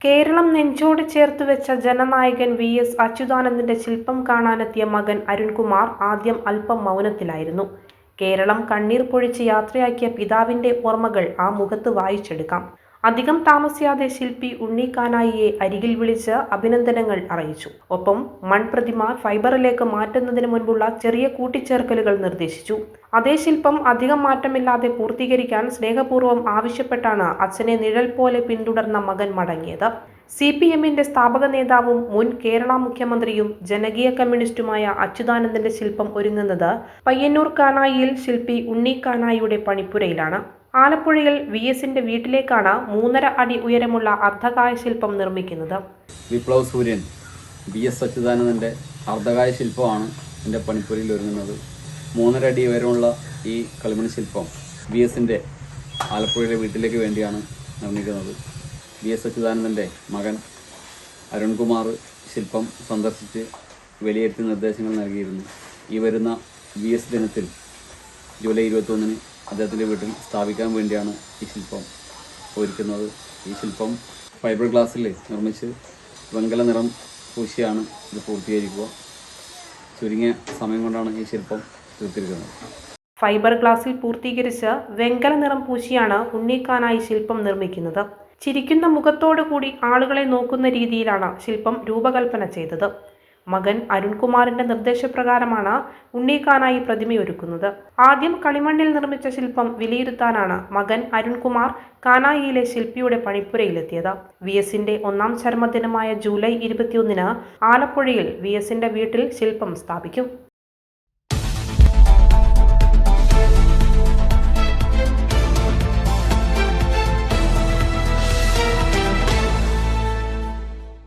കേരളം നെഞ്ചോട് ചേർത്തുവെച്ച ജനനായകൻ വി.എസ്. അച്യുതാനന്ദന്റെ ശില്പം കാണാനെത്തിയ മകൻ അരുൺകുമാർ ആദ്യം അല്പം മൗനത്തിലായിരുന്നു. കേരളം കണ്ണീർ പൊഴിച്ച് യാത്രയാക്കിയ പിതാവിന്റെ ഓർമ്മകൾ ആ മുഖത്ത് വായിച്ചെടുക്കാം. അധികം താമസിയാതെ ശില്പി ഉണ്ണി കാനായിയെ അരികിൽ വിളിച്ച് അഭിനന്ദനങ്ങൾ അറിയിച്ചു. ഒപ്പം മൺപ്രതിമ ഫൈബറിലേക്ക് മാറ്റുന്നതിന് മുൻപുള്ള ചെറിയ കൂട്ടിച്ചേർക്കലുകൾ നിർദ്ദേശിച്ചു. അതേ ശില്പം അധികം മാറ്റമില്ലാതെ പൂർത്തീകരിക്കാൻ സ്നേഹപൂർവ്വം ആവശ്യപ്പെട്ടാണ് അച്ഛനെ നിഴൽ പോലെ പിന്തുടർന്ന മകൻ മടങ്ങിയത്. CPM-ന്റെ സ്ഥാപക നേതാവും മുൻ കേരള മുഖ്യമന്ത്രിയും ജനകീയ കമ്മ്യൂണിസ്റ്റുമായ അച്യുതാനന്ദന്റെ ശില്പം ഒരുങ്ങുന്നത് പയ്യന്നൂർ കാനായിയിൽ ശില്പി ഉണ്ണി കാനായിയുടെ പണിപ്പുരയിലാണ്. ആലപ്പുഴയിൽ VS-ന്റെ വീട്ടിലേക്കാണ് 3.5 അടി ഉയരമുള്ള അർദ്ധകായ ശില്പം നിർമ്മിക്കുന്നത്. വിപ്ലവ സൂര്യൻ VS അച്യുതാനന്ദന്റെ അർദ്ധകായ ശില്പമാണ് എൻ്റെ പണിപ്പുരയിൽ ഒരുങ്ങുന്നത്. 3.5 അടി ഉയരമുള്ള ഈ കളിമൺ ശില്പം VS-ന്റെ ആലപ്പുഴയിലെ വീട്ടിലേക്ക് വേണ്ടിയാണ് നിർമ്മിക്കുന്നത്. VS അച്യുതാനന്ദന്റെ മകൻ അരുൺകുമാർ ശില്പം സന്ദർശിച്ച് വിലയിരുത്തി നിർദ്ദേശങ്ങൾ നൽകിയിരുന്നു. ഈ വരുന്ന VS ദിനത്തിൽ ജൂലൈ 21-ന് അദ്ദേഹത്തിൻ്റെ വീട്ടിൽ സ്ഥാപിക്കാൻ വേണ്ടിയാണ് ഈ ശില്പം ഒരുക്കുന്നത്. ഈ ശില്പം ഫൈബർ ഗ്ലാസ്സിൽ നിർമ്മിച്ച് വെങ്കല നിറം പൂശിയാണ് ഇത് പൂർത്തീകരിക്കുക. ചുരുങ്ങിയ സമയം കൊണ്ടാണ് ഈ ശില്പം തീർത്തിരിക്കുന്നത്. ഫൈബർ ഗ്ലാസിൽ പൂർത്തീകരിച്ച് വെങ്കല നിറം പൂശിയാണ് ഉണ്ണിക്കാനായി ശില്പം നിർമ്മിക്കുന്നത്. ചിരിക്കുന്ന മുഖത്തോടു കൂടി ആളുകളെ നോക്കുന്ന രീതിയിലാണ് ശില്പം രൂപകൽപ്പന ചെയ്തത്. മകൻ അരുൺകുമാറിന്റെ നിർദ്ദേശപ്രകാരമാണ് ഉണ്ണിക്കാനായി പ്രതിമയൊരുക്കുന്നത്. ആദ്യം കളിമണ്ണിൽ നിർമ്മിച്ച ശില്പം വിലയിരുത്താനാണ് മകൻ അരുൺകുമാർ കാനായിയിലെ ശില്പിയുടെ പണിപ്പുരയിലെത്തിയത്. VS-ന്റെ 1-ാം ചരമദിനമായ ജൂലൈ 21-ന് ആലപ്പുഴയിൽ VS-ന്റെ വീട്ടിൽ ശില്പം സ്ഥാപിക്കും.